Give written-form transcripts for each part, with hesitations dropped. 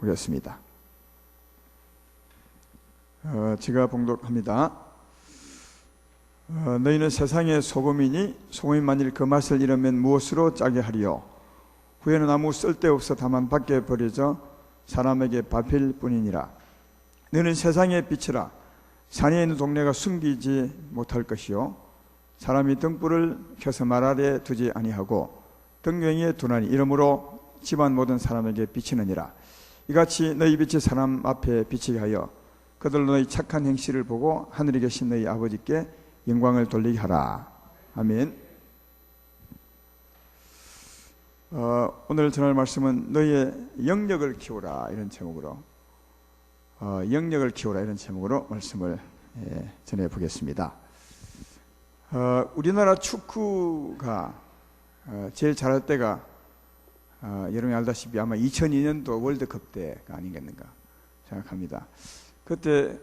보겠습니다. 제가 봉독합니다. 너희는 세상의 소금이니 소금이 만일 그 맛을 잃으면 무엇으로 짜게 하리요? 후에는 아무 쓸데없어 다만 밖에 버려져 사람에게 밟힐 뿐이니라. 너는 세상의 빛이라. 산에 있는 동네가 숨기지 못할 것이요 사람이 등불을 켜서 말 아래 두지 아니하고 등경이에 두나니 이러므로 집안 모든 사람에게 비치느니라. 이같이 너희 빛이 사람 앞에 비치게 하여 그들로 너희 착한 행실을 보고 하늘에 계신 너희 아버지께 영광을 돌리게 하라. 아멘. 오늘 전할 말씀은 너희의 영력을 키우라 이런 제목으로 영력을 키우라 이런 제목으로 말씀을 전해 보겠습니다. 우리나라 축구가 제일 잘할 때가 여러분이 알다시피 아마 2002년도 월드컵 때가 아니겠는가 생각합니다. 그때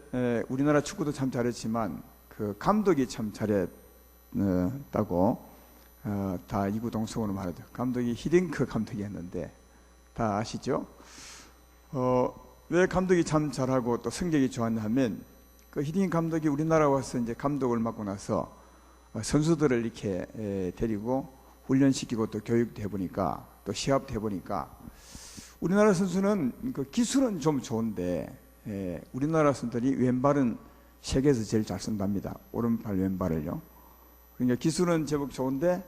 우리나라 축구도 참 잘했지만 그 감독이 참 잘했다고 다 이구동성으로 말하죠. 감독이 히딩크 감독이었는데 다 아시죠? 왜 감독이 참 잘하고 또 성적이 좋았냐 하면 그 히딩크 감독이 우리나라 와서 이제 감독을 맡고 나서 선수들을 이렇게 데리고 훈련시키고 또 교육도 해보니까 또 시합도 해보니까 우리나라 선수는 그 기술은 좀 좋은데 우리나라 선수들이 왼발은 세계에서 제일 잘 쓴답니다. 오른발 왼발을요. 그러니까 기술은 제법 좋은데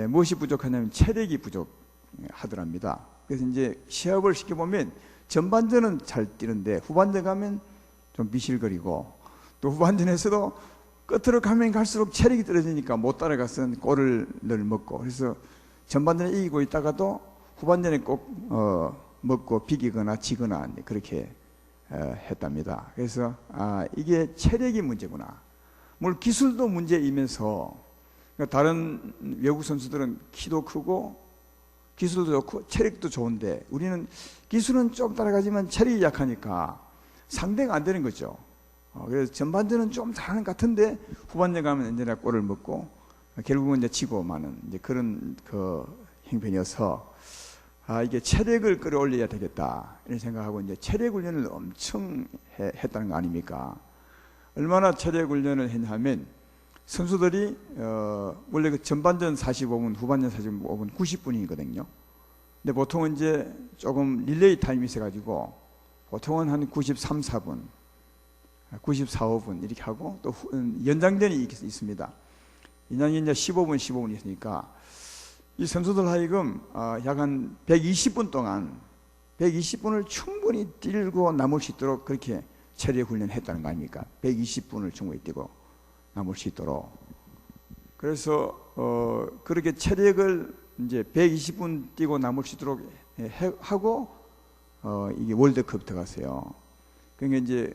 무엇이 부족하냐면 체력이 부족하더랍니다. 그래서 이제 시합을 시켜보면 전반전은 잘 뛰는데 후반전 가면 좀 미실거리고 또 후반전에서도 끝으로 가면 갈수록 체력이 떨어지니까 못 따라가서 골을 늘 먹고 그래서 전반전에 이기고 있다가도 후반전에 꼭 먹고 비기거나 지거나 그렇게 했답니다. 그래서 이게 체력이 문제구나. 물론 기술도 문제이면서 그러니까 다른 외국 선수들은 키도 크고 기술도 좋고 체력도 좋은데 우리는 기술은 좀 따라가지만 체력이 약하니까 상대가 안 되는 거죠. 그래서 전반전은 좀 잘하는 것 같은데 후반전 가면 언제나 골을 먹고 결국은 이제 지고 마는 이제 그런 그 형편이어서 이게 체력을 끌어올려야 되겠다 이런 생각하고 이제 체력 훈련을 엄청 했다는 거 아닙니까? 얼마나 체력 훈련을 했냐면 선수들이 원래 그 전반전 45분, 후반전 45분 90분이거든요. 근데 보통은 이제 조금 릴레이 타임이 있어가지고 보통은 한 93, 4분, 94, 5분 이렇게 하고 또 연장전이 있습니다. 연장이 이제 15분, 15분 있으니까 이 선수들 하여금 약 한 120분 동안 120분을 충분히 뛰고 남을 수 있도록 그렇게 체력 훈련했다는 거 아닙니까? 120분을 충분히 뛰고 남을 수 있도록. 그래서 그렇게 체력을 이제 120분 뛰고 남을 수 있도록 하고 이게 월드컵 들어갔어요. 그러니까 이제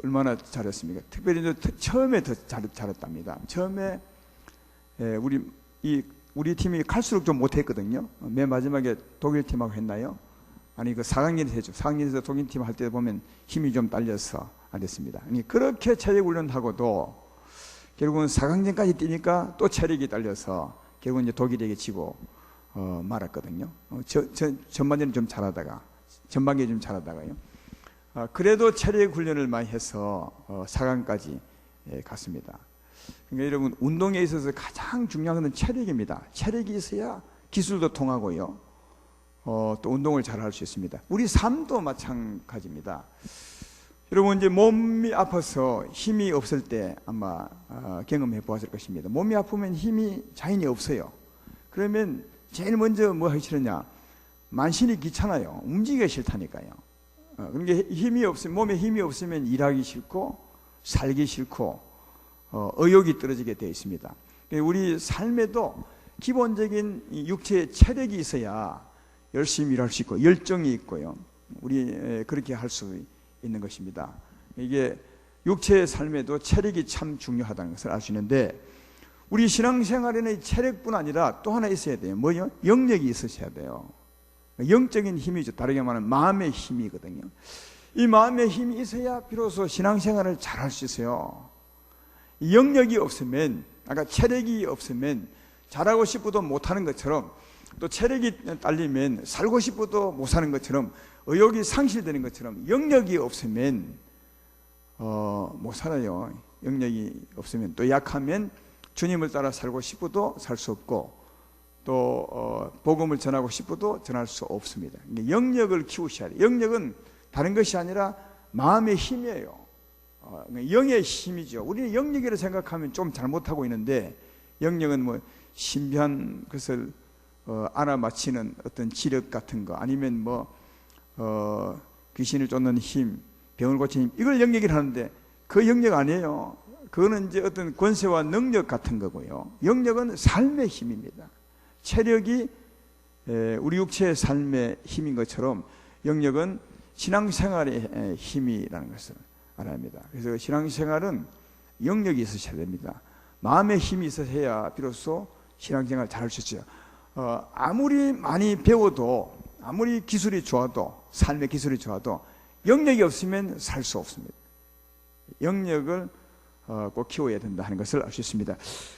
얼마나 잘했습니까? 특별히 이제 처음에 더 잘했답니다. 처음에 우리 팀이 갈수록 좀 못했거든요. 맨 마지막에 독일 팀하고 했나요? 아니 그 4강전에서 했죠. 4강전에서 독일 팀 할 때 보면 힘이 좀 딸려서 안 됐습니다. 그렇게 체력 훈련하고도 결국은 4강전까지 뛰니까 또 체력이 딸려서 결국은 이제 독일에게 지고 말았거든요. 전반전에 좀 잘하다가 전반기에 좀 잘하다가요. 그래도 체력 훈련을 많이 해서 4강까지 갔습니다. 그러니까 여러분 운동에 있어서 가장 중요한 것은 체력입니다. 체력이 있어야 기술도 통하고요. 또 운동을 잘 할 수 있습니다. 우리 삶도 마찬가지입니다. 여러분 이제 몸이 아파서 힘이 없을 때 아마 경험해 보았을 것입니다. 몸이 아프면 힘이 자연히 없어요. 그러면 제일 먼저 뭐 하기 싫으냐? 만신이 귀찮아요. 움직이기 싫다니까요. 그러니까 힘이 없으면 몸에 힘이 없으면 일하기 싫고 살기 싫고 의욕이 떨어지게 되어 있습니다. 우리 삶에도 기본적인 육체의 체력이 있어야 열심히 일할 수 있고 열정이 있고요. 우리 그렇게 할 수 있는 것입니다. 이게 육체의 삶에도 체력이 참 중요하다는 것을 알 수 있는데 우리 신앙생활에는 체력뿐 아니라 또 하나 있어야 돼요. 뭐요? 영력이 있으셔야 돼요. 영적인 힘이죠. 다르게 말하면 마음의 힘이거든요. 이 마음의 힘이 있어야 비로소 신앙생활을 잘 할 수 있어요. 영력이 없으면, 아까 체력이 없으면 잘하고 싶어도 못하는 것처럼 또 체력이 딸리면 살고 싶어도 못 사는 것처럼 의욕이 상실되는 것처럼 영력이 없으면 못 살아요. 영력이 없으면, 또 약하면 주님을 따라 살고 싶어도 살 수 없고, 또 복음을 전하고 싶어도 전할 수 없습니다. 영력을 키우셔야 돼요. 영력은 다른 것이 아니라 마음의 힘이에요. 영의 힘이죠. 우리는 영력이라 생각하면 좀 잘못하고 있는데, 영력은 뭐 신비한 것을 알아맞히는 어떤 지력 같은 거, 아니면 뭐 귀신을 쫓는 힘, 병을 고치는 힘, 이걸 영력이라 하는데 그 영력 아니에요. 그거는 이제 어떤 권세와 능력 같은 거고요. 영력은 삶의 힘입니다. 체력이 우리 육체의 삶의 힘인 것처럼 영력은 신앙생활의 힘이라는 것을 알아야 합니다. 그래서 신앙생활은 영력이 있으셔야 됩니다. 마음의 힘이 있어야 비로소 신앙생활 잘할 수 있어요. 아무리 많이 배워도, 아무리 기술이 좋아도, 삶의 기술이 좋아도 영력이 없으면 살 수 없습니다. 영력을 꼭 키워야 된다 하는 것을 알 수 있습니다.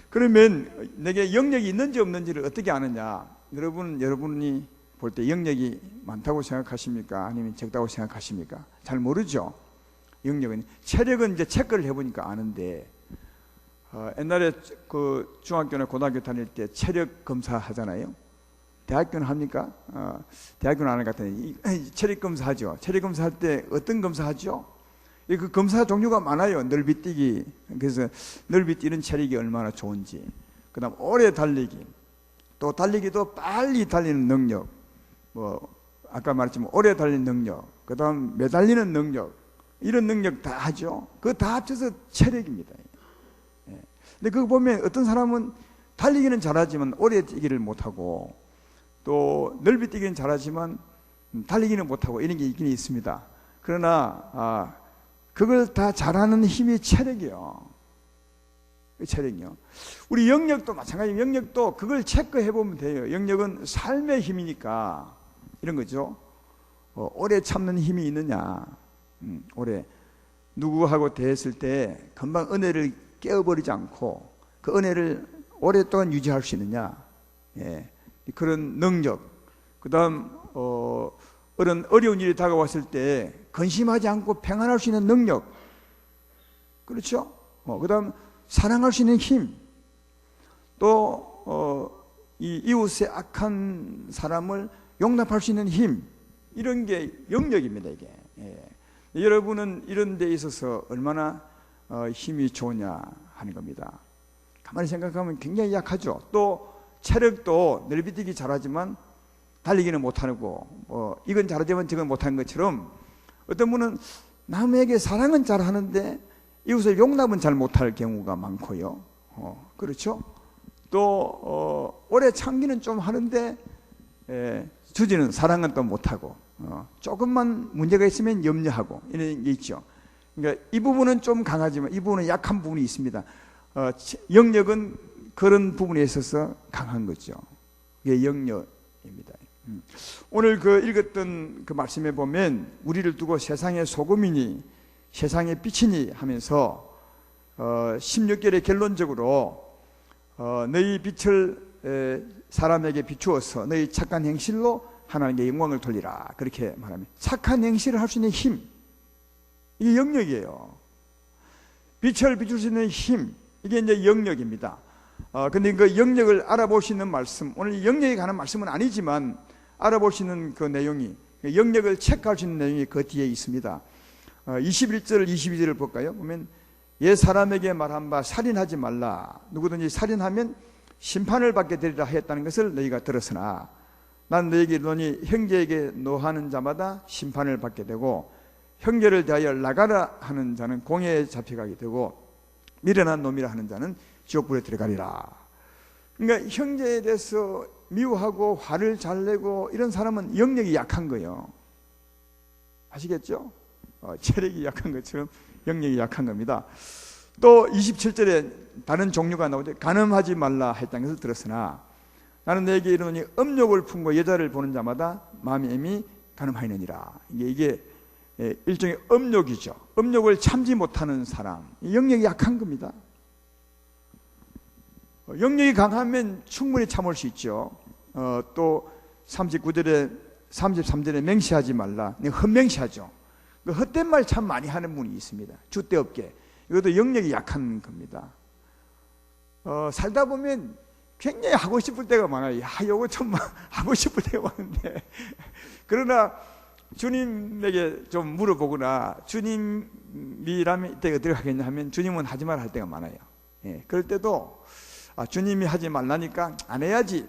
그러면 내게 영력이 있는지 없는지를 어떻게 아느냐? 여러분이 볼 때 영력이 많다고 생각하십니까? 아니면 적다고 생각하십니까? 잘 모르죠. 영력은, 체력은 이제 체크를 해보니까 아는데, 옛날에 그 중학교나 고등학교 다닐 때 체력 검사 하잖아요. 대학교는 합니까? 대학교는 안 할 것 같은데 체력 검사 하죠. 체력 검사 할 때 어떤 검사 하죠? 그 검사 종류가 많아요. 넓이뛰기. 그래서 넓이뛰는 체력이 얼마나 좋은지, 그 다음 오래 달리기, 또 달리기도 빨리 달리는 능력, 뭐 아까 말했지만 오래 달리는 능력, 그 다음 매달리는 능력, 이런 능력 다 하죠. 그거 다 합쳐서 체력입니다. 근데 그거 보면 어떤 사람은 달리기는 잘하지만 오래 뛰기를 못하고, 또 넓이뛰기는 잘하지만 달리기는 못하고, 이런 게 있긴 있습니다. 그러나 그걸 다 잘하는 힘이 체력이요. 체력이요. 우리 영력도 마찬가지예요. 영력도 그걸 체크해 보면 돼요. 영력은 삶의 힘이니까 이런 거죠. 오래 참는 힘이 있느냐, 오래 누구하고 대했을 때 금방 은혜를 깨어버리지 않고 그 은혜를 오랫동안 유지할 수 있느냐, 그런 능력. 그 다음 그런 어려운 일이 다가왔을 때 근심하지 않고 평안할 수 있는 능력, 그렇죠? 그 다음 사랑할 수 있는 힘, 또 이 이웃의 악한 사람을 용납할 수 있는 힘, 이런 게 영력입니다. 이게 여러분은 이런 데 있어서 얼마나 힘이 좋으냐 하는 겁니다. 가만히 생각하면 굉장히 약하죠. 또 체력도 넓이뛰기 잘하지만 달리기는 못하고, 이건 잘하지만 저건 못하는 것처럼 어떤 분은 남에게 사랑은 잘하는데 이웃을 용납은 잘 못할 경우가 많고요. 그렇죠? 또 오래 참기는 좀 하는데 주지는 사랑은 또 못하고, 조금만 문제가 있으면 염려하고, 이런 게 있죠. 그러니까 이 부분은 좀 강하지만 이 부분은 약한 부분이 있습니다. 영력은 그런 부분에 있어서 강한 거죠. 이게 영력입니다. 오늘 그 읽었던 그 말씀에 보면 우리를 두고 세상의 소금이니 세상의 빛이니 하면서 16절에 결론적으로 너희 빛을 사람에게 비추어서 너희 착한 행실로 하나님께 영광을 돌리라, 그렇게 말합니다. 착한 행실을 할 수 있는 힘, 이게 영력이에요. 빛을 비출 수 있는 힘, 이게 이제 영력입니다. 근데 그 영력을 알아볼 수 있는 말씀, 오늘 영력에 관한 말씀은 아니지만 알아볼 수 있는 그 내용이, 영력을 체크할 수 있는 내용이 그 뒤에 있습니다. 21절 22절을 볼까요? 보면 옛 사람에게 말한 바 살인하지 말라, 누구든지 살인하면 심판을 받게 되리라 하였다는 것을 너희가 들었으나 난 너희에게 이르노니 형제에게 노하는 자마다 심판을 받게 되고 형제를 대하여 나가라 하는 자는 공회에 잡혀가게 되고 미련한 놈이라 하는 자는 지옥불에 들어가리라. 그러니까 형제에 대해서 미워하고 화를 잘 내고 이런 사람은 영력이 약한 거예요. 아시겠죠? 체력이 약한 것처럼 영력이 약한 겁니다. 또 27절에 다른 종류가 나오죠. 간음하지 말라 했다는 것을 들었으나 나는 너에게 이르노니 음욕을 품고 여자를 보는 자마다 마음이 이미 간음하이느니라. 이게 일종의 음욕이죠. 음욕을 참지 못하는 사람, 영력이 약한 겁니다. 영력이 강하면 충분히 참을 수 있죠. 또 39절에 33절에 맹세하지 말라. 헛맹세하죠. 그 헛된 말 참 많이 하는 분이 있습니다. 줏대없게. 이것도 영역이 약한 겁니다. 살다 보면 굉장히 하고 싶을 때가 많아요. 요거 좀 하고 싶을 때가 많은데 그러나 주님에게 좀 물어보거나 주님이라면 이때 어떻게 하겠냐 하면 주님은 하지 말라 할 때가 많아요. 예, 그럴 때도 주님이 하지 말라니까 안 해야지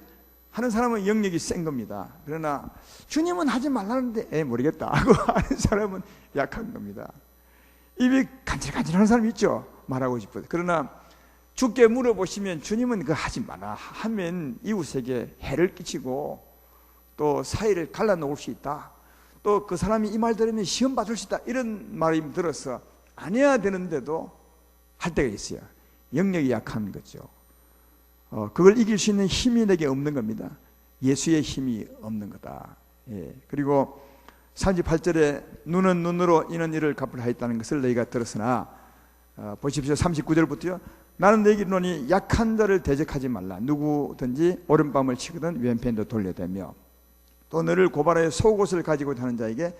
하는 사람은 영역이 센 겁니다. 그러나 주님은 하지 말라는데 모르겠다 하고 하는 사람은 약한 겁니다. 입이 간질간질하는 사람 있죠. 말하고 싶어요. 그러나 주께 물어보시면 주님은 그거 하지 마라 하면 이웃에게 해를 끼치고 또 사이를 갈라놓을 수 있다. 또 그 사람이 이 말 들으면 시험 받을 수 있다. 이런 말이 들어서 안 해야 되는데도 할 때가 있어요. 영역이 약한 거죠. 그걸 이길 수 있는 힘이 내게 없는 겁니다. 예수의 힘이 없는 거다. 예. 그리고 38절에 눈은 눈으로 이는 이를 갚으라 했다는 것을 너희가 들었으나 보십시오. 39절부터요. 나는 너희에게 이르노니 약한 자를 대적하지 말라. 누구든지 오른밤을 치거든 왼편도 돌려대며 또 너를 고발하여 속옷을 가지고 하는 자에게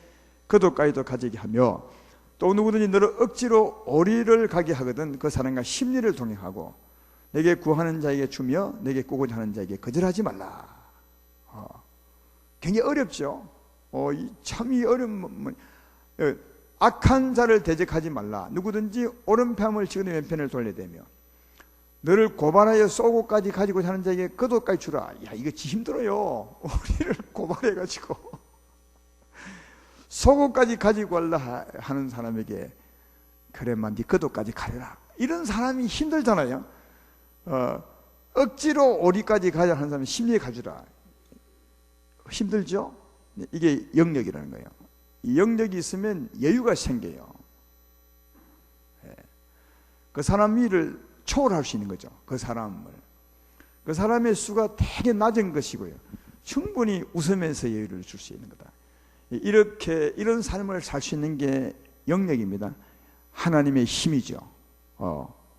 겉옷까지도 가지게 하며 또 누구든지 너를 억지로 어리를 가게 하거든 그 사람과 심리를 동행하고 내게 구하는 자에게 주며 내게 꾸고자 하는 자에게 거절하지 말라. 굉장히 어렵죠. 참 이 어려운 악한 자를 대적하지 말라. 누구든지 오른편을 치거든 왼편을 돌려대며 너를 고발하여 속옷까지 가지고 하는 자에게 겉옷까지 주라. 야, 이거 힘들어요. 우리를 고발해가지고 속옷까지 가지고 하려 하는 사람에게 그래만 네 겉옷까지 가려라. 이런 사람이 힘들잖아요. 억지로 오리까지 가자 하는 사람은 심리에 가주라. 힘들죠? 이게 영역이라는 거예요. 이 영역이 있으면 여유가 생겨요. 그 사람 일을 초월할 수 있는 거죠. 그 사람의 수가 되게 낮은 것이고요. 충분히 웃으면서 여유를 줄 수 있는 거다. 이런 삶을 살 수 있는 게 영역입니다. 하나님의 힘이죠.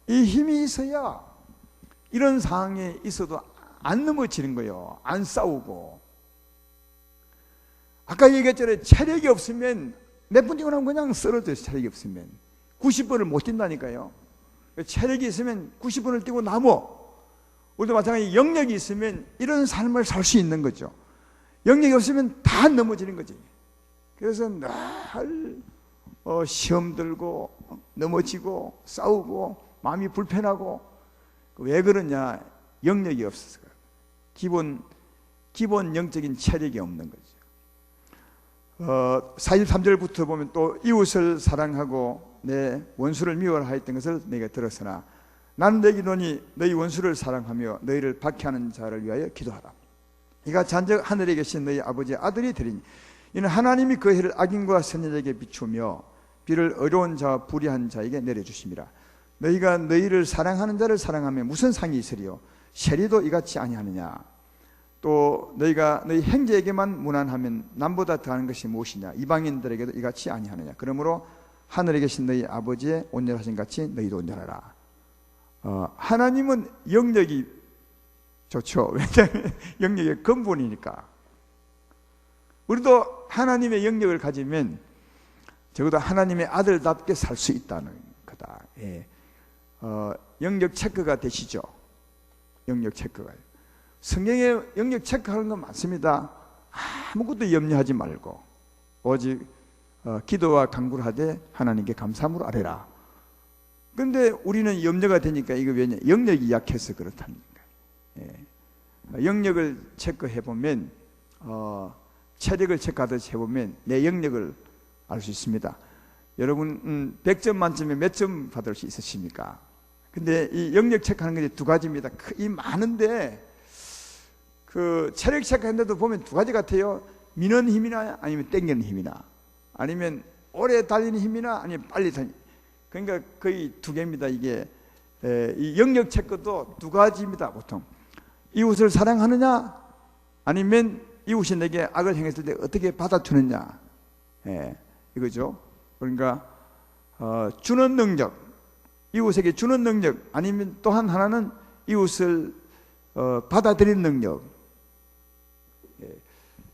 이 힘이 있어야 이런 상황에 있어도 안 넘어지는 거예요. 안 싸우고. 아까 얘기했잖아요. 체력이 없으면 몇 분 뛰고 나면 그냥 쓰러져요. 체력이 없으면 90분을 못 뛴다니까요. 체력이 있으면 90분을 뛰고 남어. 우리도 마찬가지 영역이 있으면 이런 삶을 살 수 있는 거죠. 영역이 없으면 다 넘어지는 거지. 그래서 늘 시험 들고 넘어지고 싸우고 마음이 불편하고. 왜 그러냐? 영역이 없어서 기본 영적인 체력이 없는 거죠. 43절부터 보면 또 이웃을 사랑하고 내 원수를 미워라 했던 것을 내가 들었으나 나는 너희에게 이르노니 너희 원수를 사랑하며 너희를 박해하는 자를 위하여 기도하라. 이가 잔적 하늘에 계신 너희 아버지의 아들이 되리니 이는 하나님이 그 해를 악인과 선인에게 비추며 비를 어려운 자와 불의한 자에게 내려주심이라. 너희가 너희를 사랑하는 자를 사랑하면 무슨 상이 있으리요? 세리도 이같이 아니하느냐? 또 너희가 너희 형제에게만 무난하면 남보다 더하는 것이 무엇이냐? 이방인들에게도 이같이 아니하느냐? 그러므로 하늘에 계신 너희 아버지의 온전하신 같이 너희도 온전하라. 하나님은 영역이 좋죠. 왜냐하면 영역의 근본이니까. 우리도 하나님의 영역을 가지면 적어도 하나님의 아들답게 살 수 있다는 거다. 예. 영역 체크가 되시죠. 영역 체크가. 성경에 영역 체크하는 건 많습니다. 아무것도 염려하지 말고 오직 기도와 간구를 하되 하나님께 감사함으로 아뢰라. 그런데 우리는 염려가 되니까 이거 왜냐? 영역이 약해서 그렇다는 거예요. 예. 영역을 체크해 보면 체력을 체크하듯이 해보면 내 영역을 알 수 있습니다. 여러분 100점 만점에 몇 점 받을 수 있으십니까? 근데 이 영역 체크하는 게 두 가지입니다. 이 많은데 그 체력 체크했는데도 보면 두 가지 같아요. 미는 힘이나 아니면 땡기는 힘이나 아니면 오래 달리는 힘이나 아니면 빨리 달리는. 그러니까 거의 두 개입니다. 이게 이 영역 체크도 두 가지입니다. 보통 이웃을 사랑하느냐 아니면 이웃이 내게 악을 행했을 때 어떻게 받아주느냐. 이거죠. 그러니까 주는 능력, 이웃에게 주는 능력, 아니면 또 하나는 이웃을 받아들이는 능력.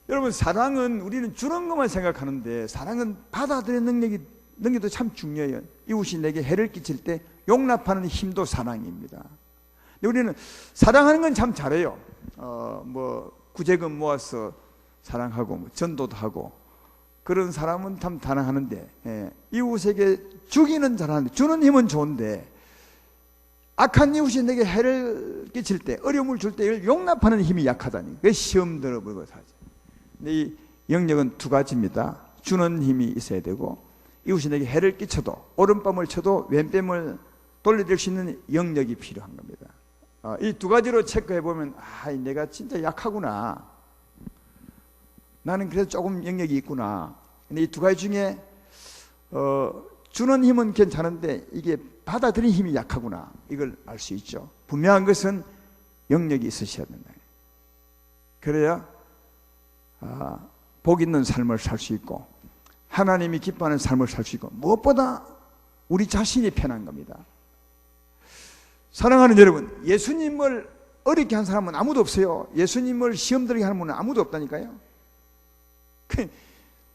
여러분, 사랑은 우리는 주는 것만 생각하는데 사랑은 받아들이는 능력도 참 중요해요. 이웃이 내게 해를 끼칠 때 용납하는 힘도 사랑입니다. 근데 우리는 사랑하는 건 참 잘해요. 구제금 모아서 사랑하고 전도도 하고 그런 사람은 참 사랑하는데, 이웃에게 주기는 잘하는데, 주는 힘은 좋은데 악한 이웃이 내게 해를 끼칠 때, 어려움을 줄 때 이걸 용납하는 힘이 약하다니. 그게 시험 들어보고 사죠. 근데 이 영역은 두 가지입니다. 주는 힘이 있어야 되고, 이웃이 내게 해를 끼쳐도, 오른뺨을 쳐도 왼뺨을 돌려드릴 수 있는 영역이 필요한 겁니다. 이 두 가지로 체크해 보면, 내가 진짜 약하구나. 나는 그래도 조금 영역이 있구나. 근데 이 두 가지 중에 주는 힘은 괜찮은데 이게 받아들이는 힘이 약하구나. 이걸 알 수 있죠. 분명한 것은 영역이 있으셔야 된다. 그래야 복 있는 삶을 살 수 있고 하나님이 기뻐하는 삶을 살 수 있고 무엇보다 우리 자신이 편한 겁니다. 사랑하는 여러분, 예수님을 어렵게 한 사람은 아무도 없어요. 예수님을 시험 들게 하는 분은 아무도 없다니까요.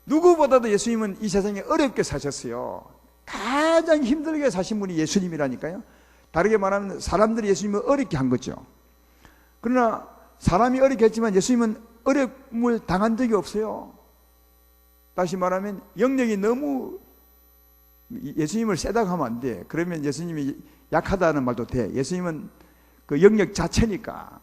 누구보다도 예수님은 이 세상에 어렵게 사셨어요. 가장 힘들게 사신 분이 예수님이라니까요. 다르게 말하면 사람들이 예수님을 어렵게 한 거죠. 그러나 사람이 어렵게 했지만 예수님은 어려움을 당한 적이 없어요. 다시 말하면 영역이 너무 예수님을 세다고 하면 안 돼. 그러면 예수님이 약하다는 말도 돼. 예수님은 그 영역 자체니까.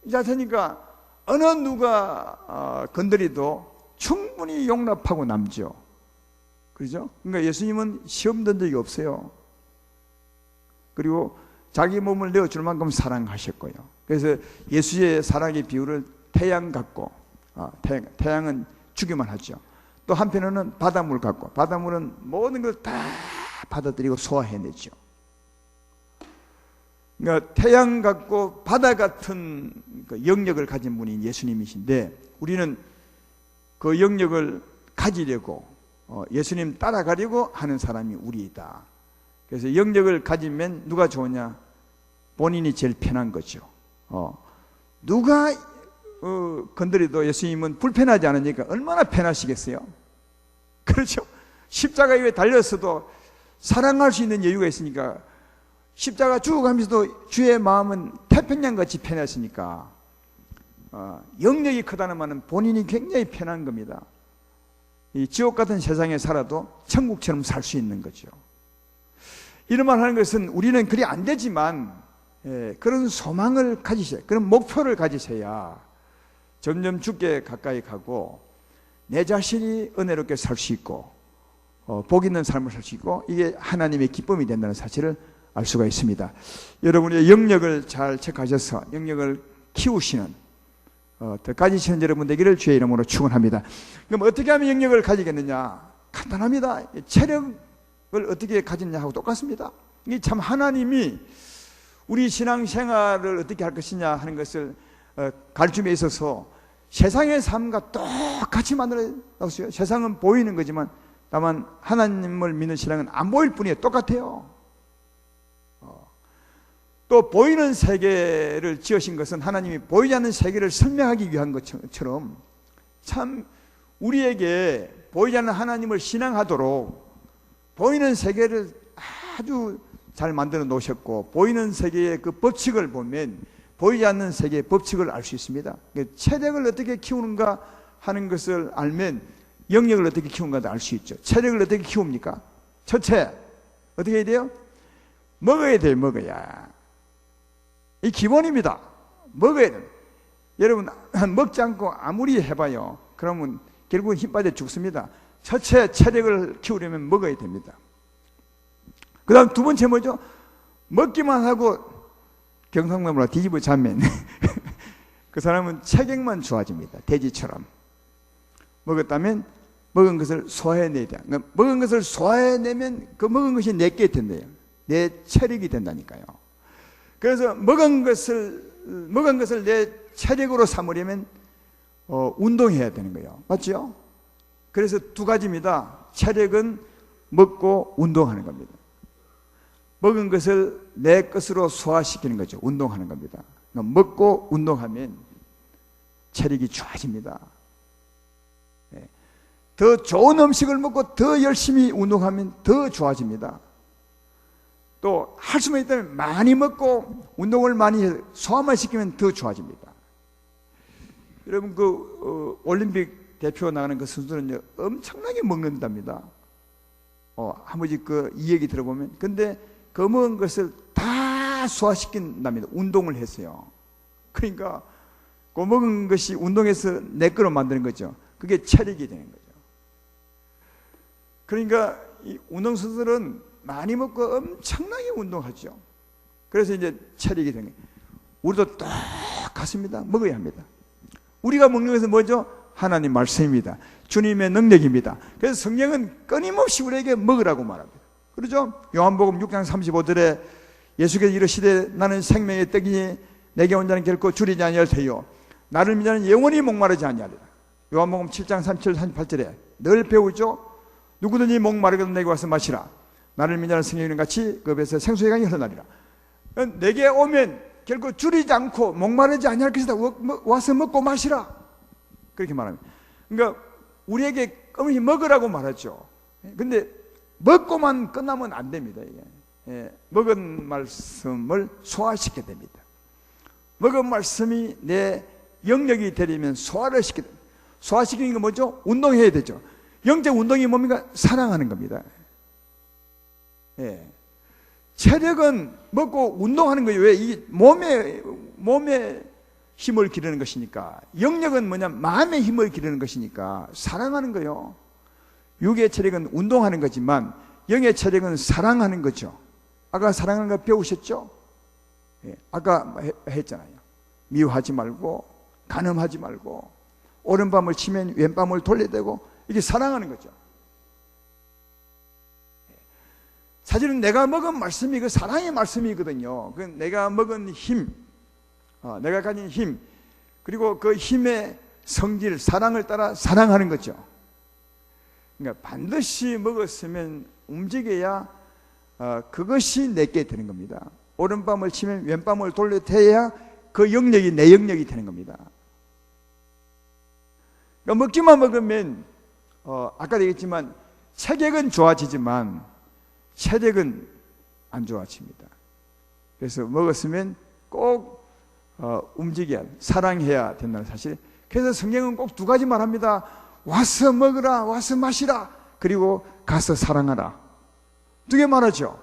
이 자체니까 어느 누가 건드리도 충분히 용납하고 남죠. 그렇죠? 그러니까 예수님은 시험 든 적이 없어요. 그리고 자기 몸을 내어줄 만큼 사랑하셨고요. 그래서 예수의 사랑의 비율을 태양 같고, 태양은 주기만 하죠. 또 한편으로는 바닷물 같고, 바닷물은 모든 걸 다 받아들이고 소화해내죠. 그러니까 태양 같고 바다 같은 그 영역을 가진 분이 예수님이신데, 우리는 그 영역을 가지려고 예수님 따라가려고 하는 사람이 우리이다. 그래서 영역을 가지면 누가 좋으냐? 본인이 제일 편한 거죠. 누가 건드려도 예수님은 불편하지 않으니까 얼마나 편하시겠어요? 그렇죠? 십자가 위에 달렸어도 사랑할 수 있는 여유가 있으니까, 십자가 죽어가면서도 주의 마음은 태평양같이 편했으니까, 영역이 크다는 말은 본인이 굉장히 편한 겁니다. 이 지옥 같은 세상에 살아도 천국처럼 살 수 있는 거죠. 이런 말 하는 것은 우리는 그리 안 되지만, 그런 소망을 가지셔야, 그런 목표를 가지셔야 점점 주께 가까이 가고 내 자신이 은혜롭게 살 수 있고 복 있는 삶을 살 수 있고, 이게 하나님의 기쁨이 된다는 사실을 알 수가 있습니다. 여러분의 영역을 잘 체크하셔서 영역을 키우시는, 더 가지시는 여러분 되기를 주의 이름으로 축원합니다. 그럼 어떻게 하면 영역을 가지겠느냐? 간단합니다. 체력을 어떻게 가지느냐 하고 똑같습니다. 이게 참 하나님이 우리 신앙생활을 어떻게 할 것이냐 하는 것을 가르침에 있어서 세상의 삶과 똑같이 만들어 놨어요. 세상은 보이는 거지만 다만 하나님을 믿는 신앙은 안 보일 뿐이에요. 똑같아요. 또 보이는 세계를 지으신 것은 하나님이 보이지 않는 세계를 설명하기 위한 것처럼, 참 우리에게 보이지 않는 하나님을 신앙하도록 보이는 세계를 아주 잘 만들어 놓으셨고, 보이는 세계의 그 법칙을 보면 보이지 않는 세계의 법칙을 알 수 있습니다. 체력을 어떻게 키우는가 하는 것을 알면 영역을 어떻게 키우는가도 알 수 있죠. 체력을 어떻게 키웁니까? 첫째, 어떻게 해야 돼요? 먹어야 돼요. 먹어야. 이 기본입니다. 먹어야 돼요. 여러분, 먹지 않고 아무리 해봐요. 그러면 결국은 힘 빠져 죽습니다. 첫째, 체력을 키우려면 먹어야 됩니다. 그 다음 두 번째 뭐죠? 먹기만 하고 경상남으로 뒤집어 자면 그 사람은 체격만 좋아집니다. 돼지처럼. 먹었다면 먹은 것을 소화해내야 돼요. 그러니까 먹은 것을 소화해내면 그 먹은 것이 내게 된대요. 내 체력이 된다니까요. 그래서 먹은 것을 내 체력으로 삼으려면 운동해야 되는 거예요. 맞죠? 그래서 두 가지입니다. 체력은 먹고 운동하는 겁니다. 먹은 것을 내 것으로 소화시키는 거죠. 운동하는 겁니다. 그러니까 먹고 운동하면 체력이 좋아집니다. 더 좋은 음식을 먹고 더 열심히 운동하면 더 좋아집니다. 또 할 수만 있다면 많이 먹고 운동을 많이 해서 소화만 시키면 더 좋아집니다. 여러분 올림픽 대표 나가는 그 선수들은 엄청나게 먹는답니다. 한 번씩 이 얘기 들어보면. 근데 그 먹은 것을 다 소화시킨답니다. 운동을 했어요. 그러니까 그 먹은 것이 운동해서 내 거로 만드는 거죠. 그게 체력이 되는 거죠. 그러니까 이 운동선수들은 많이 먹고 엄청나게 운동하죠. 그래서 이제 체력이 되는 거예요. 우리도 똑같습니다. 먹어야 합니다. 우리가 먹는 것은 뭐죠? 하나님 말씀입니다. 주님의 능력입니다. 그래서 성경은 끊임없이 우리에게 먹으라고 말합니다. 그렇죠? 요한복음 6장 35절에 예수께서 이르시되 나는 생명의 떡이니 내게 온 자는 결코 줄이지 아니할 테요 나를 믿는 자는 영원히 목마르지 아니하리라. 요한복음 7장 37, 38절에 늘 배우죠? 누구든지 목마르거든 내게 와서 마시라. 나를 믿는 자는 생명이랑 같이 그 배에서 생수의 강이 흘러나리라. 내게 오면 결코 줄이지 않고 목마르지 아니할 것이다. 와서 먹고 마시라. 그렇게 말합니다. 그러니까 우리에게 끊임없이 먹으라고 말하죠. 근데 먹고만 끝나면 안 됩니다. 이게. 먹은 말씀을 소화시켜야 됩니다. 먹은 말씀이 내 영역이 되려면 소화를 시켜야 됩니다. 소화시키는 게 뭐죠? 운동해야 되죠. 영적 운동이 뭡니까? 사랑하는 겁니다. 체력은 먹고 운동하는 거예요. 왜? 이 몸에 힘을 기르는 것이니까. 영역은 뭐냐? 마음의 힘을 기르는 것이니까 사랑하는 거예요. 육의 체력은 운동하는 거지만 영의 체력은 사랑하는 거죠. 아까 사랑하는 거 배우셨죠? 아까 했잖아요. 미워하지 말고 간음하지 말고 오른밤을 치면 왼밤을 돌려대고 이게 사랑하는 거죠. 사실은 내가 먹은 말씀이 그 사랑의 말씀이거든요. 그 내가 먹은 힘, 내가 가진 힘, 그리고 그 힘의 성질, 사랑을 따라 사랑하는 거죠. 그러니까 반드시 먹었으면 움직여야 그것이 내게 되는 겁니다. 오른밤을 치면 왼밤을 돌려대야 그 영역이 내 영역이 되는 겁니다. 그러니까 먹기만 먹으면 아까 얘기했지만 체격은 좋아지지만 체력은 안 좋아집니다. 그래서 먹었으면 꼭 움직여야, 사랑해야 된다는 사실. 그래서 성경은 꼭 두 가지 말합니다. 와서 먹으라, 와서 마시라, 그리고 가서 사랑하라. 두 개 말하죠.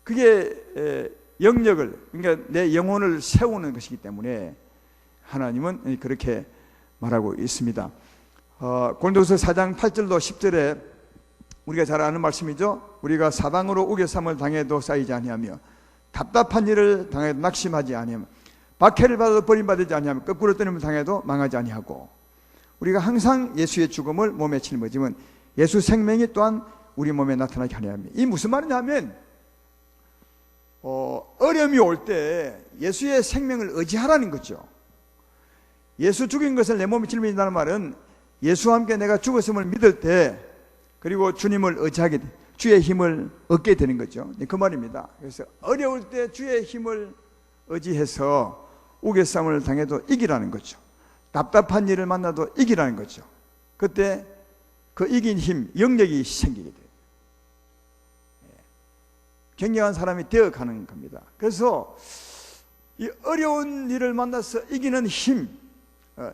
그게 영역을, 그러니까 내 영혼을 세우는 것이기 때문에 하나님은 그렇게 말하고 있습니다. 고린도후서 4장 8절로 10절에 우리가 잘 아는 말씀이죠. 우리가 사방으로 우겨쌈을 당해도 쌓이지 아니하며 답답한 일을 당해도 낙심하지 아니하며 박해를 받아도 버림받지 아니하며 거꾸로 떠님을 당해도 망하지 아니하고 우리가 항상 예수의 죽음을 몸에 짊어지면 예수 생명이 또한 우리 몸에 나타나게 하려 합니다. 이 무슨 말이냐면 어려움이 올 때 예수의 생명을 의지하라는 거죠. 예수 죽인 것을 내 몸에 짊어진다는 말은 예수와 함께 내가 죽었음을 믿을 때 그리고 주님을 의지하게 돼, 주의 힘을 얻게 되는 거죠. 그 말입니다. 그래서 어려울 때 주의 힘을 의지해서 우겨쌈을 당해도 이기라는 거죠. 답답한 일을 만나도 이기라는 거죠. 그때 그 이긴 힘, 영역이 생기게 돼요. 굉장한 사람이 되어가는 겁니다. 그래서 이 어려운 일을 만나서 이기는 힘,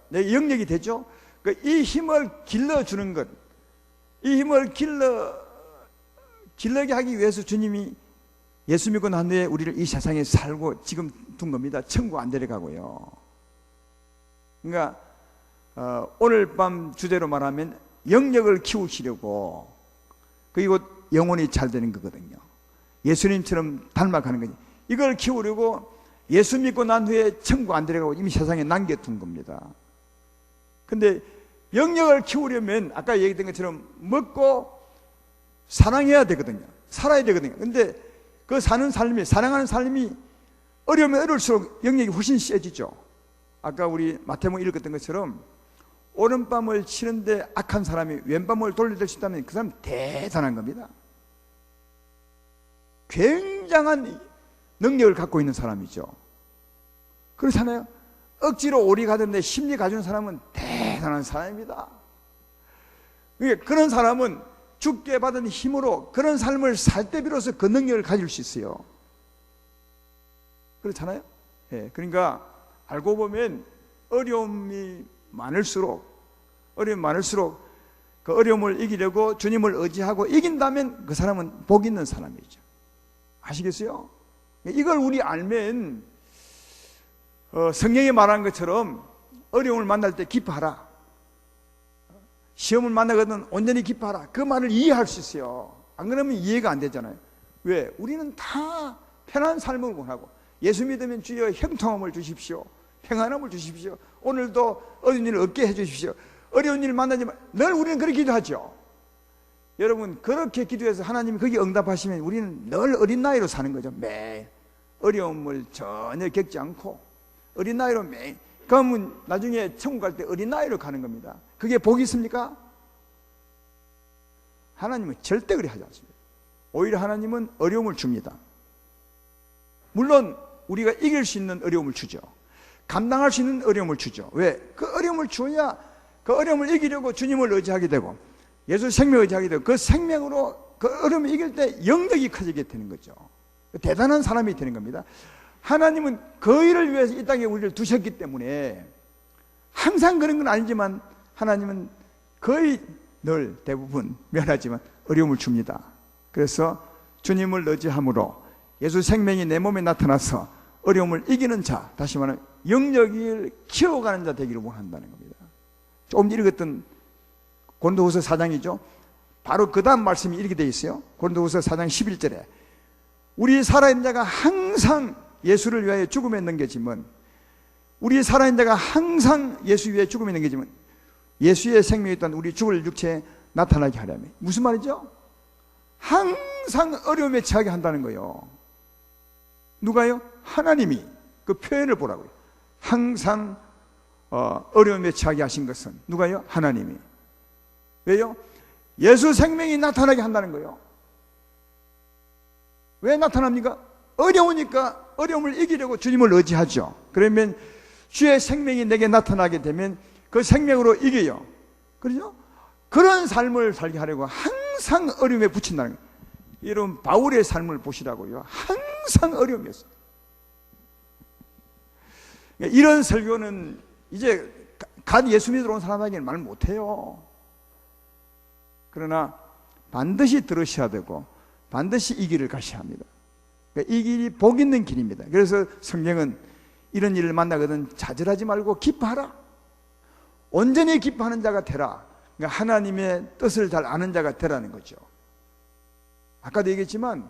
내 영역이 되죠. 이 힘을 길러주는 것, 이 힘을 길러게 하기 위해서 주님이 예수 믿고 난 후에 우리를 이 세상에 살고 지금 둔 겁니다. 천국 안 데려가고요. 그러니까 오늘 밤 주제로 말하면 영역을 키우시려고, 그리고 영혼이 잘 되는 거거든요. 예수님처럼 닮아가는 거죠. 이걸 키우려고 예수 믿고 난 후에 천국 안 데려가고 이미 세상에 남겨둔 겁니다. 근데 영역을 키우려면 아까 얘기했던 것처럼 먹고 사랑해야 되거든요. 살아야 되거든요. 근데 그 사는 삶이, 사랑하는 삶이 어려우면 어려울수록 영역이 훨씬 세지죠. 아까 우리 마태복음 읽었던 것처럼 오른밤을 치는데 악한 사람이 왼밤을 돌려댈 수 있다면 그 사람 대단한 겁니다. 굉장한 능력을 갖고 있는 사람이죠. 그렇잖아요. 억지로 오리 가던데 심리 가진 사람은 대단한 사람입니다. 그런 사람은 죽게 받은 힘으로 그런 삶을 살 때 비로소 그 능력을 가질 수 있어요. 그렇잖아요? 예, 그러니까 알고 보면 어려움이 많을수록 그 어려움을 이기려고 주님을 의지하고 이긴다면 그 사람은 복 있는 사람이죠. 아시겠어요? 이걸 우리 알면 성경이 말한 것처럼 어려움을 만날 때 기뻐하라, 시험을 만나거든 온전히 기뻐하라, 그 말을 이해할 수 있어요. 안 그러면 이해가 안 되잖아요. 왜? 우리는 다 편안한 삶을 원하고, 예수 믿으면 주여 형통함을 주십시오, 평안함을 주십시오, 오늘도 어려운 일을 없게 해주십시오, 어려운 일을 만나지만 늘 우리는 그렇게 기도하죠. 여러분, 그렇게 기도해서 하나님이 거기 응답하시면 우리는 늘 어린 나이로 사는 거죠. 매일 어려움을 전혀 겪지 않고 어린 나이로 매일, 그러면 나중에 천국 갈 때 어린 나이로 가는 겁니다. 그게 복이 있습니까? 하나님은 절대 그리 하지 않습니다. 오히려 하나님은 어려움을 줍니다. 물론 우리가 이길 수 있는 어려움을 주죠. 감당할 수 있는 어려움을 주죠. 왜? 그 어려움을 줘야 그 어려움을 이기려고 주님을 의지하게 되고 예수 생명을 의지하게 되고, 그 생명으로 그 어려움을 이길 때 영역이 커지게 되는 거죠. 대단한 사람이 되는 겁니다. 하나님은 그 일을 위해서 이 땅에 우리를 두셨기 때문에 항상 그런 건 아니지만 하나님은 거의 늘 대부분 미안하지만 어려움을 줍니다. 그래서 주님을 의지함으로 예수 생명이 내 몸에 나타나서 어려움을 이기는 자, 다시 말하면 영역을 키워가는 자 되기를 원한다는 겁니다. 조금 읽었던 고린도후서 4장이죠. 바로 그 다음 말씀이 이렇게 되어 있어요. 고린도후서 4장 11절에 우리 살아있는 자가 항상 예수를 위하여 죽음에 넘겨지면, 우리 살아있는 자가 항상 예수 위에 죽음에 넘겨지면 예수의 생명이 있던 우리 죽을 육체에 나타나게 하려면, 무슨 말이죠? 항상 어려움에 처하게 한다는 거예요. 누가요? 하나님이. 그 표현을 보라고요. 항상 어려움에 처하게 하신 것은 누가요? 하나님이. 왜요? 예수 생명이 나타나게 한다는 거예요. 왜 나타납니까? 어려우니까 어려움을 이기려고 주님을 의지하죠. 그러면 주의 생명이 내게 나타나게 되면 그 생명으로 이겨요. 그렇죠? 그런 삶을 살게 하려고 항상 어려움에 붙인다는 거예요. 이런 바울의 삶을 보시라고요. 항상 어려움이었어요. 이런 설교는 이제 갓 예수 믿으러 온 사람에게는 말 못해요. 그러나 반드시 들으셔야 되고 반드시 이 길을 가셔야 합니다. 그러니까 이 길이 복 있는 길입니다. 그래서 성경은 이런 일을 만나거든 좌절하지 말고 기뻐하라, 온전히 기뻐하는 자가 되라. 그러니까 하나님의 뜻을 잘 아는 자가 되라는 거죠. 아까도 얘기했지만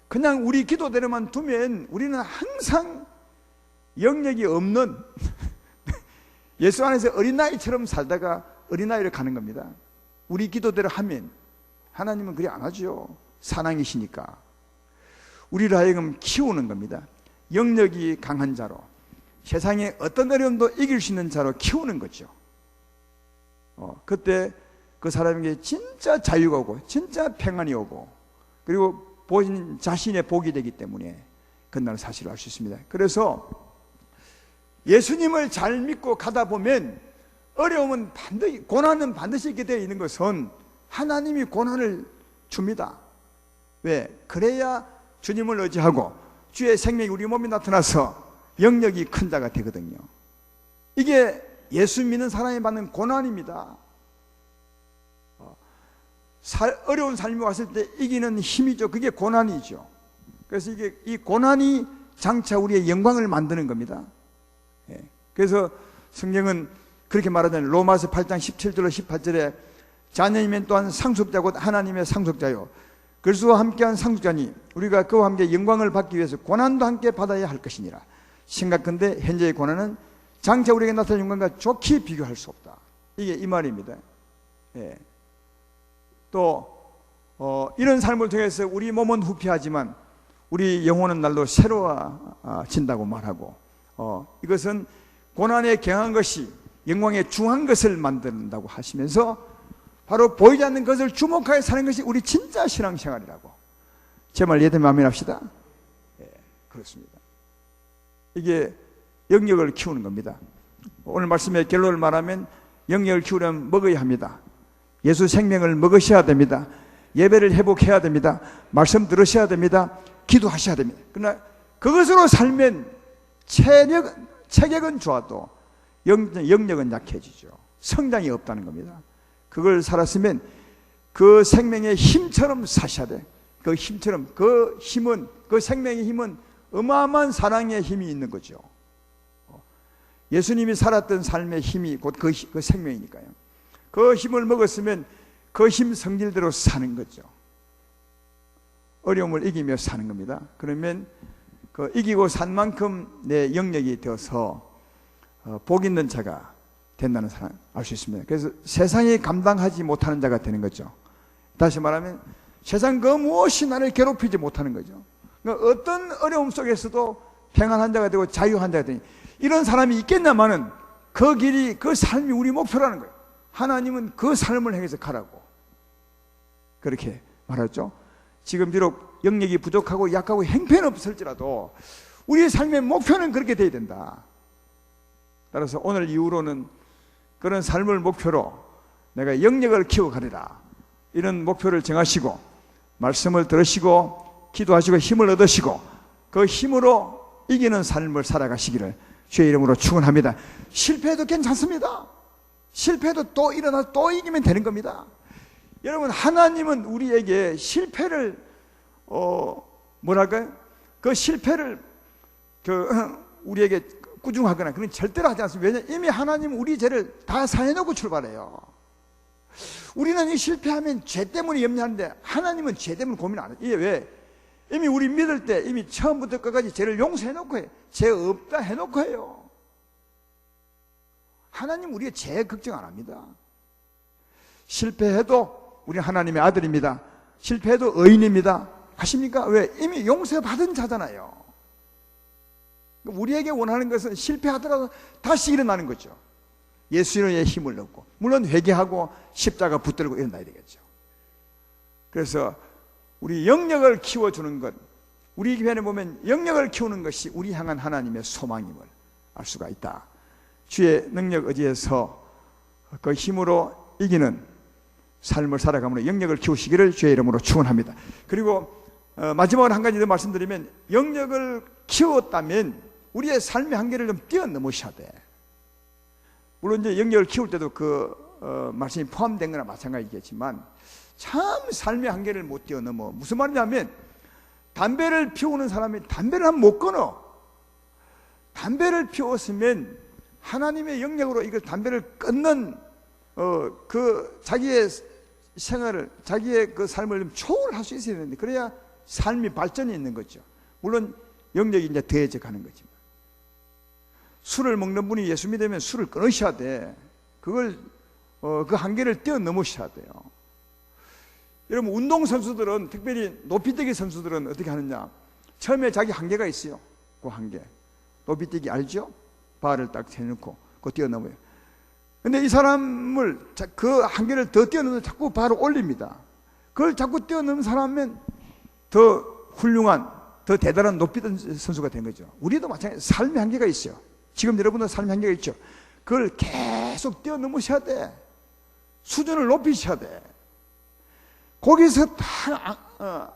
그냥 우리 기도대로만 두면 우리는 항상 영역이 없는 예수 안에서 어린아이처럼 살다가 어린아이를 가는 겁니다. 우리 기도대로 하면 하나님은 그리 안 하죠. 사랑이시니까 우리를 하여금 키우는 겁니다. 영역이 강한 자로, 세상의 어떤 어려움도 이길 수 있는 자로 키우는 거죠. 그때 그 사람에게 진짜 자유가 오고 진짜 평안이 오고, 그리고 본인 자신의 복이 되기 때문에 그날 사실을 알 수 있습니다. 그래서 예수님을 잘 믿고 가다 보면 어려움은 반드시, 고난은 반드시 있게 되어 있는 것은 하나님이 고난을 줍니다. 왜? 그래야 주님을 의지하고 주의 생명이 우리 몸에 나타나서 영역이 큰 자가 되거든요. 이게 예수 믿는 사람이 받는 고난입니다. 어려운 삶이 왔을 때 이기는 힘이죠. 그게 고난이죠. 그래서 이 고난이 장차 우리의 영광을 만드는 겁니다. 그래서 성경은 그렇게 말하잖아요. 로마서 8장 17절로 18절에 자녀이면 또한 상속자 곧 하나님의 상속자요 그리스도와 함께한 상속자니 우리가 그와 함께 영광을 받기 위해서 고난도 함께 받아야 할 것이니라. 심각한데 현재의 고난은 장차 우리에게 나타난 영광과 좋게 비교할 수 없다. 이게 이 말입니다. 또 이런 삶을 통해서 우리 몸은 후피하지만 우리 영혼은 날로 새로워진다고 말하고, 이것은 고난에 경한 것이 영광에 중한 것을 만든다고 하시면서 바로 보이지 않는 것을 주목하여 사는 것이 우리 진짜 신앙생활이라고. 제 말 이해되면 아멘 합시다. 그렇습니다. 이게 영역을 키우는 겁니다. 오늘 말씀의 결론을 말하면 영역을 키우려면 먹어야 합니다. 예수 생명을 먹으셔야 됩니다. 예배를 회복해야 됩니다. 말씀 들으셔야 됩니다. 기도하셔야 됩니다. 그러나 그것으로 살면 체격은 좋아도 영역은 약해지죠. 성장이 없다는 겁니다. 그걸 살았으면 그 생명의 힘처럼 사셔야 돼. 그 힘처럼, 그 힘은, 그 생명의 힘은 어마어마한 사랑의 힘이 있는 거죠. 예수님이 살았던 삶의 힘이 곧 그 생명이니까요. 그 힘을 먹었으면 그 힘 성질대로 사는 거죠. 어려움을 이기며 사는 겁니다. 그러면 그 이기고 산 만큼 내 영역이 되어서 복 있는 자가 된다는 사람 알 수 있습니다. 그래서 세상이 감당하지 못하는 자가 되는 거죠. 다시 말하면 세상 그 무엇이 나를 괴롭히지 못하는 거죠. 그러니까 어떤 어려움 속에서도 평안한 자가 되고 자유한 자가 되니 이런 사람이 있겠냐마는 그 길이, 그 삶이 우리 목표라는 거예요. 하나님은 그 삶을 행해서 가라고 그렇게 말하죠. 지금 비록 영역이 부족하고 약하고 형편없을지라도 우리의 삶의 목표는 그렇게 돼야 된다. 따라서 오늘 이후로는 그런 삶을 목표로 내가 영역을 키워가리라, 이런 목표를 정하시고 말씀을 들으시고 기도하시고 힘을 얻으시고 그 힘으로 이기는 삶을 살아가시기를 주의 이름으로 축원합니다. 실패해도 괜찮습니다. 실패해도 또 일어나서 또 이기면 되는 겁니다. 여러분, 하나님은 우리에게 실패를 뭐랄까요? 그 실패를 우리에게 꾸중하거나 그런 절대로 하지 않습니다. 왜냐하면 이미 하나님은 우리 죄를 다 사해놓고 출발해요. 우리는 이 실패하면 죄 때문에 염려하는데 하나님은 죄 때문에 고민 안 해요. 이게 왜? 이미 우리 믿을 때 이미 처음부터 끝까지 죄를 용서해놓고 해요. 죄 없다 해놓고 해요. 하나님 우리의 죄 걱정 안 합니다. 실패해도 우리 하나님의 아들입니다. 실패해도 의인입니다. 아십니까? 왜? 이미 용서받은 자잖아요. 우리에게 원하는 것은 실패하더라도 다시 일어나는 거죠. 예수님의 힘을 얻고, 물론 회개하고 십자가 붙들고 일어나야 되겠죠. 그래서 우리 영역을 키워주는 것, 우리 교회에 보면 영역을 키우는 것이 우리 향한 하나님의 소망임을 알 수가 있다. 주의 능력 의지에서 그 힘으로 이기는 삶을 살아가므로 영역을 키우시기를 주의 이름으로 축원합니다. 그리고 마지막으로 한 가지 더 말씀드리면, 영역을 키웠다면 우리의 삶의 한계를 좀 뛰어넘으셔야 돼. 물론 이제 영역을 키울 때도 그 말씀이 포함된 거나 마찬가지겠지만 참 삶의 한계를 못 뛰어넘어. 무슨 말이냐면, 담배를 피우는 사람이 담배를 하면 못 끊어. 담배를 피웠으면 하나님의 영역으로 이걸 담배를 끊는 그 자기의 생활을, 자기의 그 삶을 좀 초월할 수 있어야 되는데, 그래야 삶이 발전이 있는 거죠. 물론 영역이 이제 더해져 가는 거지만, 술을 먹는 분이 예수 믿으면 술을 끊으셔야 돼. 그걸 그 한계를 뛰어넘으셔야 돼요. 여러분, 운동선수들은, 특별히 높이뛰기 선수들은 어떻게 하느냐, 처음에 자기 한계가 있어요. 그 한계, 높이뛰기 알죠? 발을 딱 대놓고 그거 뛰어넘어요. 근데 이 사람을 그 한계를 더 뛰어넘어서 자꾸 발을 올립니다. 그걸 자꾸 뛰어넘는 사람은 더 훌륭한, 더 대단한 높이던 선수가 된 거죠. 우리도 마찬가지로 삶의 한계가 있어요. 지금 여러분도 삶의 한계가 있죠. 그걸 계속 뛰어넘으셔야 돼. 수준을 높이셔야 돼. 거기서 다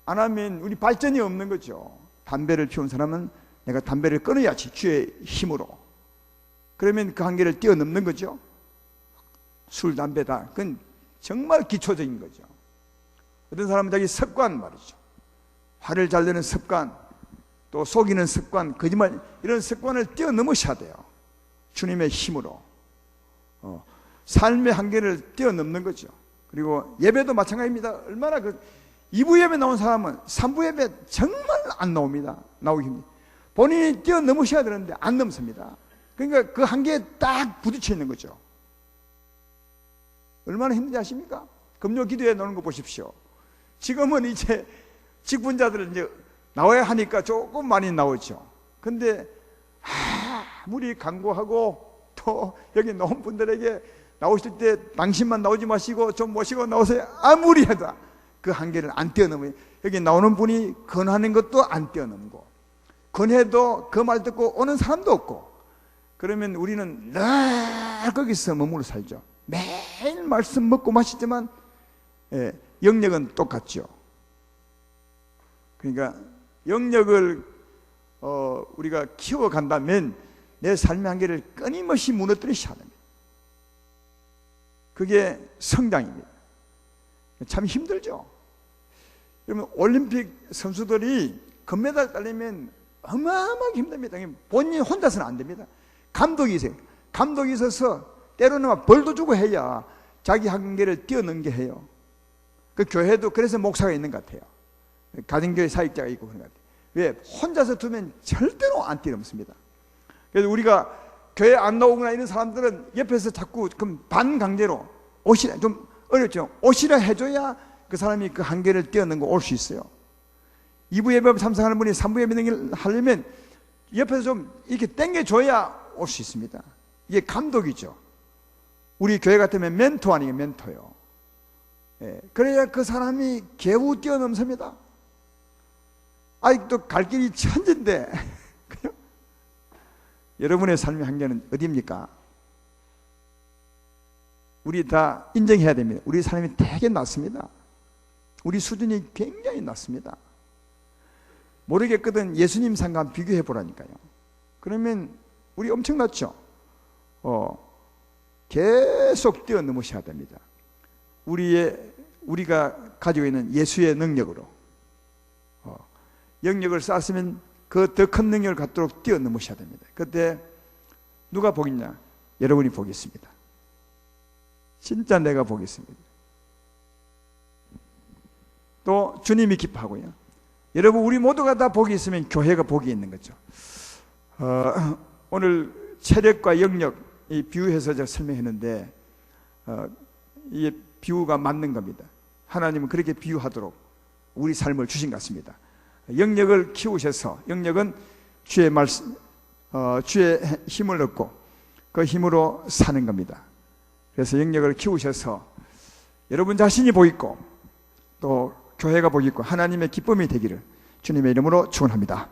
안 하면 우리 발전이 없는 거죠. 담배를 피운 사람은 내가 담배를 끊어야지, 주의 힘으로. 그러면 그 한계를 뛰어넘는 거죠. 술, 담배 다. 그건 정말 기초적인 거죠. 어떤 사람은 자기 습관 말이죠. 화를 잘 내는 습관, 또 속이는 습관, 거짓말, 이런 습관을 뛰어넘으셔야 돼요. 주님의 힘으로. 삶의 한계를 뛰어넘는 거죠. 그리고 예배도 마찬가지입니다. 얼마나 2부 예배 나온 사람은 3부 예배 정말 안 나옵니다. 나오기 힘들어요. 본인이 뛰어넘으셔야 되는데 안 넘습니다. 그러니까 그 한계에 딱 부딪혀 있는 거죠. 얼마나 힘든지 아십니까? 금요 기도회 나오는 거 보십시오. 지금은 이제 직분자들은 이제 나와야 하니까 조금 많이 나오죠. 근데 아무리 강구하고 또 여기 나온 분들에게 나오실 때 당신만 나오지 마시고 좀 모시고 나오세요, 아무리 해도 그 한계를 안 뛰어넘어요. 여기 나오는 분이 권하는 것도 안 뛰어넘고, 권해도 그 말 듣고 오는 사람도 없고, 그러면 우리는 늘 거기서 머물러 살죠. 매일 말씀 먹고 마시지만 영역은 똑같죠. 그러니까 영역을 우리가 키워간다면 내 삶의 한계를 끊임없이 무너뜨리셔야 합니다. 그게 성장입니다. 참 힘들죠. 여러분, 올림픽 선수들이 금메달 따려면 어마어마하게 힘듭니다. 본인 혼자서는 안 됩니다. 감독이 있어요. 감독이 있어서 때로는 벌도 주고 해야 자기 한계를 뛰어넘게 해요. 그 교회도 그래서 목사가 있는 것 같아요. 가정교회 사역자가 있고 그런 것 같아요. 왜? 혼자서 두면 절대로 안 뛰어넘습니다. 그래서 우리가 교회 안 나오거나 이런 사람들은 옆에서 자꾸 반강제로 오시라, 좀 어렵죠. 오시라 해줘야 그 사람이 그 한계를 뛰어넘고 올 수 있어요. 2부 예배 참석하는 분이 3부 예배 하려면 옆에서 좀 이렇게 땡겨줘야 올 수 있습니다. 이게 감독이죠. 우리 교회 같으면 멘토 아니에요, 멘토요. 예, 그래야 그 사람이 겨우 뛰어넘습니다. 아직도 갈 길이 천진데 여러분의 삶의 한계는 어디입니까? 우리 다 인정해야 됩니다. 우리 삶이 되게 낮습니다. 우리 수준이 굉장히 낮습니다. 모르겠거든 예수님 상과 비교해 보라니까요. 그러면 우리 엄청 낮죠. 계속 뛰어넘으셔야 됩니다. 우리가 가지고 있는 예수의 능력으로 영역을 쌓았으면 그 더 큰 능력을 갖도록 뛰어넘으셔야 됩니다. 그때 누가 복 있냐? 여러분이 복이 있습니다. 진짜 내가 복이 있습니다. 또 주님이 기뻐하고요. 여러분, 우리 모두가 다 복이 있으면 교회가 복이 있는 거죠. 오늘 체력과 영역 이 비유해서 제가 설명했는데 이 비유가 맞는 겁니다. 하나님은 그렇게 비유하도록 우리 삶을 주신 것 같습니다. 영역을 키우셔서, 영역은 주의 말씀, 주의 힘을 얻고 그 힘으로 사는 겁니다. 그래서 영역을 키우셔서 여러분 자신이 복 있고 또 교회가 복 있고 하나님의 기쁨이 되기를 주님의 이름으로 축원합니다.